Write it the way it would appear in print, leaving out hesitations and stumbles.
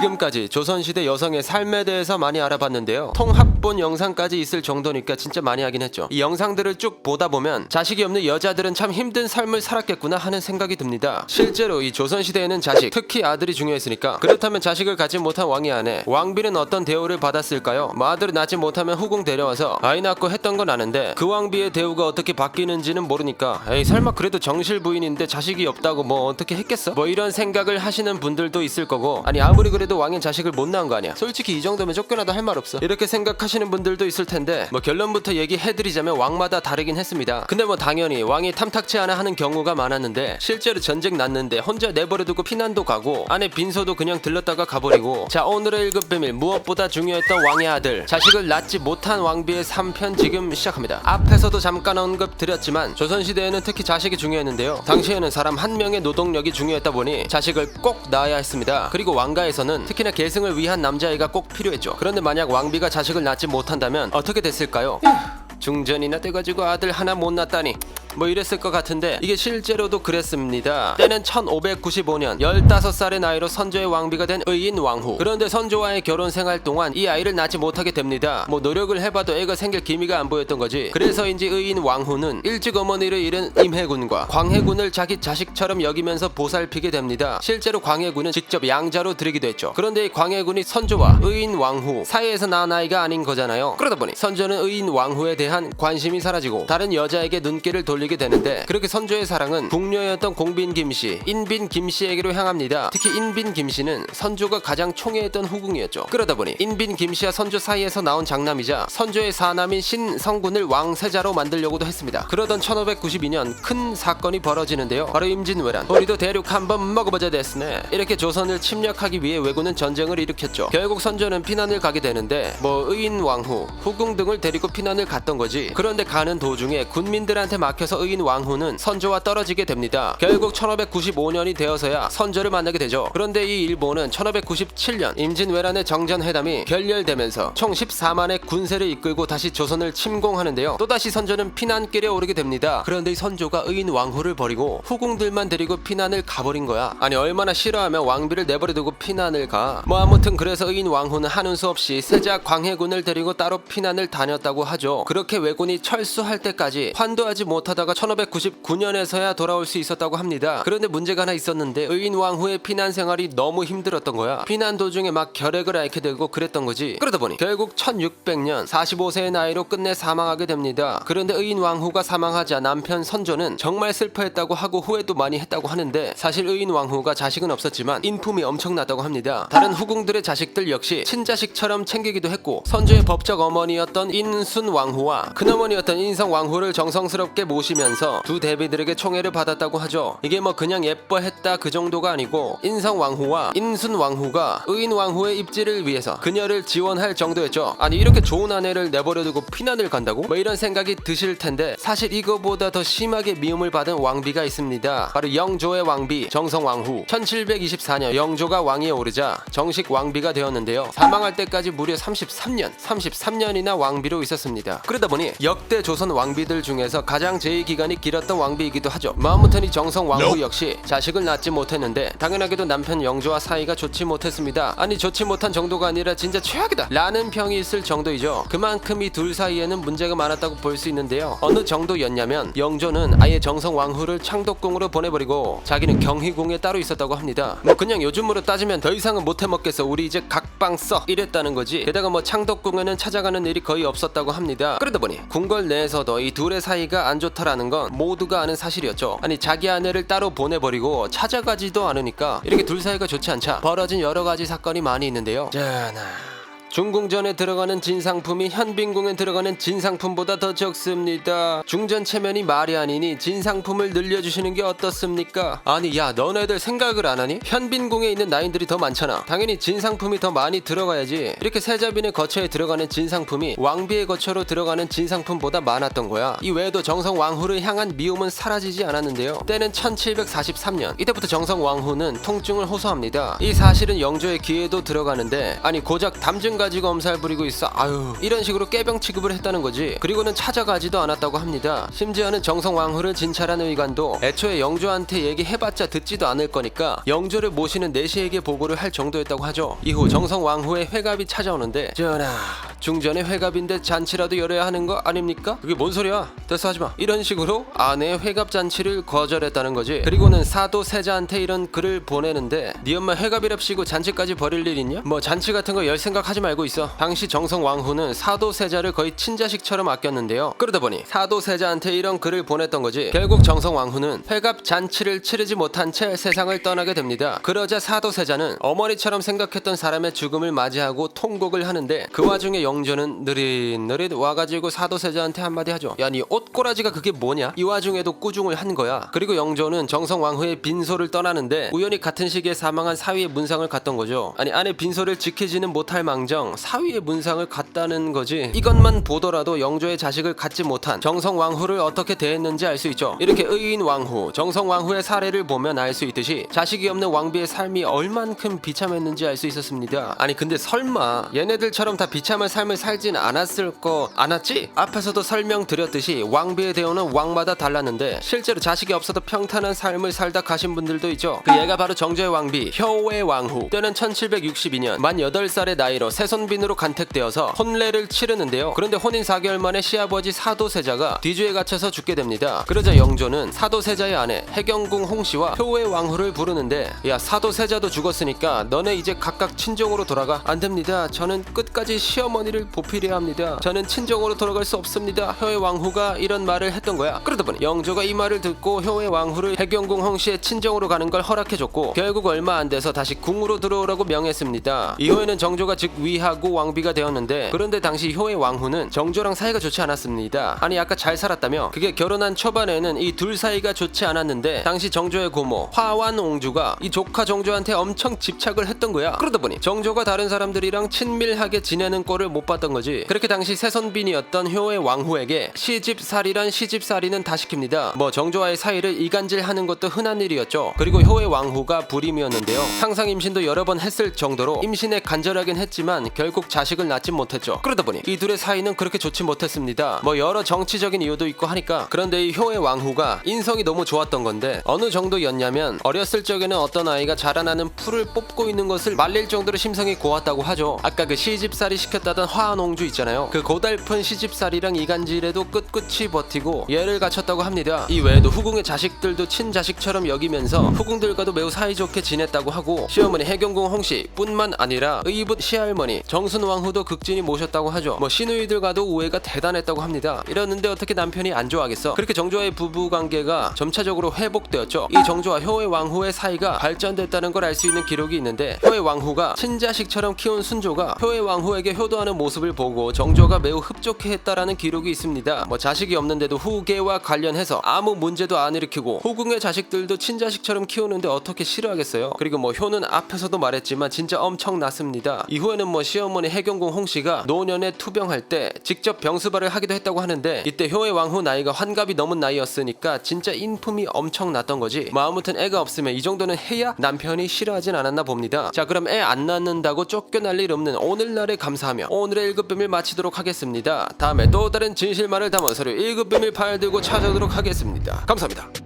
지금까지 조선시대 여성의 삶에 대해서 많이 알아봤는데요. 통합본 영상까지 있을 정도니까 진짜 많이 하긴 했죠. 이 영상들을 쭉 보다 보면 자식이 없는 여자들은 참 힘든 삶을 살았겠구나 하는 생각이 듭니다. 실제로 이 조선시대에는 자식, 특히 아들이 중요했으니까. 그렇다면 자식을 갖지 못한 왕의 아내 왕비는 어떤 대우를 받았을까요? 아들을 낳지 못하면 후궁 데려와서 아이 낳고 했던 건 아는데 그 왕비의 대우가 어떻게 바뀌는지는 모르니까 에이 설마 그래도 정실 부인인데 자식이 없다고 뭐 어떻게 했겠어? 뭐 이런 생각을 하시는 분들도 있을 거고, 아니 아무리 그래도 왕인 자식을 못 낳은 거 아니야, 솔직히 이 정도면 쫓겨나도 할 말 없어, 이렇게 생각하시는 분들도 있을 텐데, 뭐 결론부터 얘기해드리자면 왕마다 다르긴 했습니다. 근데 뭐 당연히 왕이 탐탁치 않아 하는 경우가 많았는데, 실제로 전쟁 났는데 혼자 내버려두고 피난도 가고 아내 빈소도 그냥 들렀다가 가버리고. 자, 오늘의 1급 비밀, 무엇보다 중요했던 왕의 아들, 자식을 낳지 못한 왕비의 3편 지금 시작합니다. 앞에서도 잠깐 언급드렸지만 조선시대에는 특히 자식이 중요했는데요. 당시에는 사람 한 명의 노동력이 중요했다 보니 자식을 꼭 낳아야 했습니다. 그리고 왕가에서는 특히나 계승을 위한 남자아이가 꼭 필요했죠. 그런데 만약 왕비가 자식을 낳지 못한다면 어떻게 됐을까요? 중전이나 돼가지고 아들 하나 못 낳다니 뭐 이랬을 것 같은데, 이게 실제로도 그랬습니다. 때는 1595년 15살의 나이로 선조의 왕비가 된 의인왕후. 그런데 선조와의 결혼 생활 동안 이 아이를 낳지 못하게 됩니다. 뭐 노력을 해봐도 애가 생길 기미가 안 보였던 거지. 그래서인지 의인왕후는 일찍 어머니를 잃은 임해군과 광해군을 자기 자식처럼 여기면서 보살피게 됩니다. 실제로 광해군은 직접 양자로 드리기도 했죠. 그런데 이 광해군이 선조와 의인왕후 사이에서 낳은 아이가 아닌 거잖아요. 그러다 보니 선조는 의인왕후에 대한 관심이 사라지고 다른 여자에게 눈길을 돌리게 되는데, 그렇게 선조의 사랑은 궁녀였던 공빈 김씨, 인빈 김씨에게로 향합니다. 특히 인빈 김씨는 선조가 가장 총애했던 후궁이었죠. 그러다 보니 인빈 김씨와 선조 사이에서 나온 장남이자 선조의 사남인 신성군을 왕세자로 만들려고도 했습니다. 그러던 1592년 큰 사건이 벌어지는데요. 바로 임진왜란. 우리도 대륙 한번 먹어보자 됐으네. 이렇게 조선을 침략하기 위해 왜군은 전쟁을 일으켰죠. 결국 선조는 피난을 가게 되는데, 뭐 의인왕후, 후궁 등을 데리고 피난을 갔던 거지. 그런데 가는 도중에 군민들한테 막혀서 의인왕후는 선조와 떨어지게 됩니다. 결국 1595년이 되어서야 선조를 만나게 되죠. 그런데 이 일본은 1597년 임진왜란의 정전회담이 결렬되면서 총 14만의 군세를 이끌고 다시 조선을 침공하는데요. 또다시 선조는 피난길에 오르게 됩니다. 그런데 이 선조가 의인왕후를 버리고 후궁들만 데리고 피난을 가버린 거야. 아니 얼마나 싫어하면 왕비를 내버려두고 피난을 가. 뭐 아무튼 그래서 의인왕후는 하는 수 없이 세자 광해군을 데리고 따로 피난을 다녔다고 하죠. 그렇게 왜군이 철수할 때까지 환도하지 못하다가 1599년에서야 돌아올 수 있었다고 합니다. 그런데 문제가 하나 있었는데, 의인왕후의 피난 생활이 너무 힘들었던 거야. 피난 도중에 막 결핵을 앓게 되고 그랬던 거지. 그러다 보니 결국 1600년 45세의 나이로 끝내 사망하게 됩니다. 그런데 의인왕후가 사망하자 남편 선조는 정말 슬퍼했다고 하고 후회도 많이 했다고 하는데, 사실 의인왕후가 자식은 없었지만 인품이 엄청났다고 합니다. 다른 후궁들의 자식들 역시 친자식처럼 챙기기도 했고, 선조의 법적 어머니였던 인순왕후와 큰어머니였던 인성왕후를 정성스럽게 모시면서 두 대비들에게 총애를 받았다고 하죠. 이게 뭐 그냥 예뻐했다 그 정도가 아니고, 인성왕후와 인순왕후가 의인왕후의 입지를 위해서 그녀를 지원할 정도였죠. 아니 이렇게 좋은 아내를 내버려두고 피난을 간다고? 뭐 이런 생각이 드실 텐데, 사실 이거보다 더 심하게 미움을 받은 왕비가 있습니다. 바로 영조의 왕비 정성왕후. 1724년 영조가 왕위에 오르자 정식 왕비가 되었는데요. 사망할 때까지 무려 33년이나 왕비로 있었습니다. 그러다 보니 역대 조선 왕비들 중에서 가장 재위기간이 길었던 왕비이기도 하죠. 아무튼 이 정성왕후 역시 자식을 낳지 못했는데, 당연하게도 남편 영조와 사이가 좋지 못했습니다. 아니 좋지 못한 정도가 아니라 진짜 최악이다 라는 평이 있을 정도이죠. 그만큼 이 둘 사이에는 문제가 많았다고 볼 수 있는데요. 어느 정도였냐면, 영조는 아예 정성왕후를 창덕궁으로 보내버리고 자기는 경희궁에 따로 있었다고 합니다. 뭐 그냥 요즘으로 따지면 더 이상은 못해먹겠어, 우리 이제 각방 써 이랬다는 거지. 게다가 뭐 창덕궁에는 찾아가는 일이 거의 없었다고 합니다. 그러다 보니 궁궐 내에서도 이 둘의 사이가 안 좋다라는 건 모두가 아는 사실이었죠. 아니 자기 아내를 따로 보내버리고 찾아가지도 않으니까 이렇게 둘 사이가 좋지 않자 벌어진 여러가지 사건이 많이 있는데요. 중궁전에 들어가는 진상품이 현빈궁에 들어가는 진상품보다 더 적습니다. 중전 체면이 말이 아니니 진상품을 늘려주시는 게 어떻습니까? 아니 야 너네들 생각을 안 하니? 현빈궁에 있는 나인들이 더 많잖아. 당연히 진상품이 더 많이 들어가야지. 이렇게 세자빈의 거처에 들어가는 진상품이 왕비의 거처로 들어가는 진상품보다 많았던 거야. 이 외에도 정성왕후를 향한 미움은 사라지지 않았는데요. 때는 1743년. 이때부터 정성왕후는 통증을 호소합니다. 이 사실은 영조의 귀에도 들어가는데, 아니 고작 담증 가지고 엄살 부리고 있어. 아유, 이런 식으로 깨병 취급을 했다는 거지. 그리고는 찾아가지도 않았다고 합니다. 심지어는 정성왕후를 진찰한 의관도 애초에 영조한테 얘기해봤자 듣지도 않을 거니까 영조를 모시는 내시에게 보고를 할 정도였다고 하죠. 이후 정성왕후의 회갑이 찾아오는데, 전하, 중전에 회갑인데 잔치라도 열어야 하는 거 아닙니까? 그게 뭔 소리야? 됐어, 하지마. 이런 식으로 아내의 회갑 잔치를 거절했다는 거지. 그리고는 사도 세자한테 이런 글을 보내는데, 네 엄마 회갑이랍시고 잔치까지 벌일 일 있냐? 뭐 잔치 같은 거 열 생각하지 말고 있어. 당시 정성왕후는 사도 세자를 거의 친자식처럼 아꼈는데요. 그러다 보니 사도 세자한테 이런 글을 보냈던 거지. 결국 정성왕후는 회갑 잔치를 치르지 못한 채 세상을 떠나게 됩니다. 그러자 사도 세자는 어머니처럼 생각했던 사람의 죽음을 맞이하고 통곡을 하는데, 그 와중에 영조는 느릿느릿 와가지고 사도 세자한테 한마디 하죠. 야, 니 옷꼬라지가 그게 뭐냐? 이 와중에도 꾸중을 한 거야. 그리고 영조는 정성왕후의 빈소를 떠나는데 우연히 같은 시기에 사망한 사위의 문상을 갔던 거죠. 아니, 아내 빈소를 지키지는 못할 망정 사위의 문상을 갔다는 거지. 이것만 보더라도 영조의 자식을 갖지 못한 정성왕후를 어떻게 대했는지 알 수 있죠. 이렇게 의인왕후, 정성왕후의 사례를 보면 알 수 있듯이 자식이 없는 왕비의 삶이 얼만큼 비참했는지 알 수 있었습니다. 아니, 근데 설마 얘네들처럼 다 비참한 삶을 살진 않았을 거 않았지? 앞에서도 설명드렸듯이 왕비의 대우는 왕마다 달랐는데 실제로 자식이 없어도 평탄한 삶을 살다 가신 분들도 있죠. 그 얘가 바로 정조의 왕비 효의 왕후. 때는 1762년 만 8살의 나이로 새손빈으로 간택되어서 혼례를 치르는데요. 그런데 혼인 4개월 만에 시아버지 사도세자가 뒤주에 갇혀서 죽게 됩니다. 그러자 영조는 사도세자의 아내 해경궁 홍씨와 효의 왕후를 부르는데, 야, 사도세자도 죽었으니까 너네 이제 각각 친정으로 돌아가. 안 됩니다. 저는 끝까지 시어머니를 보필해야 합니다. 저는 친정으로 돌아갈 수 없습니다. 효의 왕후가 이런 말을 했던 거야. 그러다 보니 영조가 이 말을 듣고 효의 왕후를 해경궁 홍씨의 친정으로 가는 걸 허락해줬고, 결국 얼마 안 돼서 다시 궁으로 들어오라고 명했습니다. 이후에는 정조가 즉 위하고 왕비가 되었는데, 그런데 당시 효의 왕후는 정조랑 사이가 좋지 않았습니다. 아니, 아까 잘 살았다며. 그게 결혼한 초반에는 이 둘 사이가 좋지 않았는데 당시 정조의 고모 화완옹주가 이 조카 정조한테 엄청 집착을 했던 거야. 그러다 보니 정조가 다른 사람들이랑 친밀하게 지내는 꼴을 못 봤던 거지. 그렇게 당시 새손빈이었던 효의 왕후에게 시집살이란 시집살이는 다 시킵니다. 뭐 정조와의 사이를 이간질하는 것도 흔한 일이었죠. 그리고 효의 왕후가 불임이었는데요. 상상 임신도 여러 번 했을 정도로 임신에 간절하긴 했지만 결국 자식을 낳지 못했죠. 그러다 보니 이 둘의 사이는 그렇게 좋지 못했습니다. 뭐 여러 정치적인 이유도 있고 하니까. 그런데 이 효의 왕후가 인성이 너무 좋았던 건데, 어느 정도였냐면 어렸을 적에는 어떤 아이가 자라나는 풀을 뽑고 있는 것을 말릴 정도로 심성이 고왔다고 하죠. 아까 그 시집살이 시켰다던 화한옹주 있잖아요. 그 고달픈 시집살이랑 이간질에도 꿋꿋이 버티고 얘를 갖췄다고 합니다. 이 외에도 후궁의 자식들도 친자식처럼 여기면서 후궁들과도 매우 사이좋게 지냈다고 하고, 시어머니 해경궁 홍씨 뿐만 아니라 의붓 시할머니 정순왕후도 극진히 모셨다고 하죠. 뭐 시누이들과도 우애가 대단했다고 합니다. 이러는데 어떻게 남편이 안 좋아하겠어. 그렇게 정조와의 부부관계가 점차적으로 회복되었죠. 이 정조와 효의 왕후의 사이가 발전됐다는 걸 알 수 있는 기록이 있는데, 효의 왕후가 친자식처럼 키운 순조가 효의 왕후에게 효도하는 모습을 보고 정조가 매우 흡족해했다라는 기록이 있습니다. 뭐 자식이 없는데도 후계와 관련해서 아무 문제도 안 일으키고 후궁의 자식들도 친자식처럼 키우는데 어떻게 싫어하겠어요. 그리고 뭐 효는 앞에서도 말했지만 진짜 엄청났습니다. 이후에는 뭐 시어머니 해경궁 홍씨가 노년에 투병할 때 직접 병수발을 하기도 했다고 하는데, 이때 효의 왕후 나이가 환갑이 넘은 나이였으니까 진짜 인품이 엄청났던 거지. 뭐 아무튼 애가 없으면 이 정도는 해야 남편이 싫어하진 않았나 봅니다. 자, 그럼 애 안 낳는다고 쫓겨날 일 없는 오늘날에 감사하며 오늘의 1급 비밀 마치도록 하겠습니다. 다음에 또 다른 진실만을 담은 서류 1급 비밀 파일 들고 찾아오도록 하겠습니다. 감사합니다.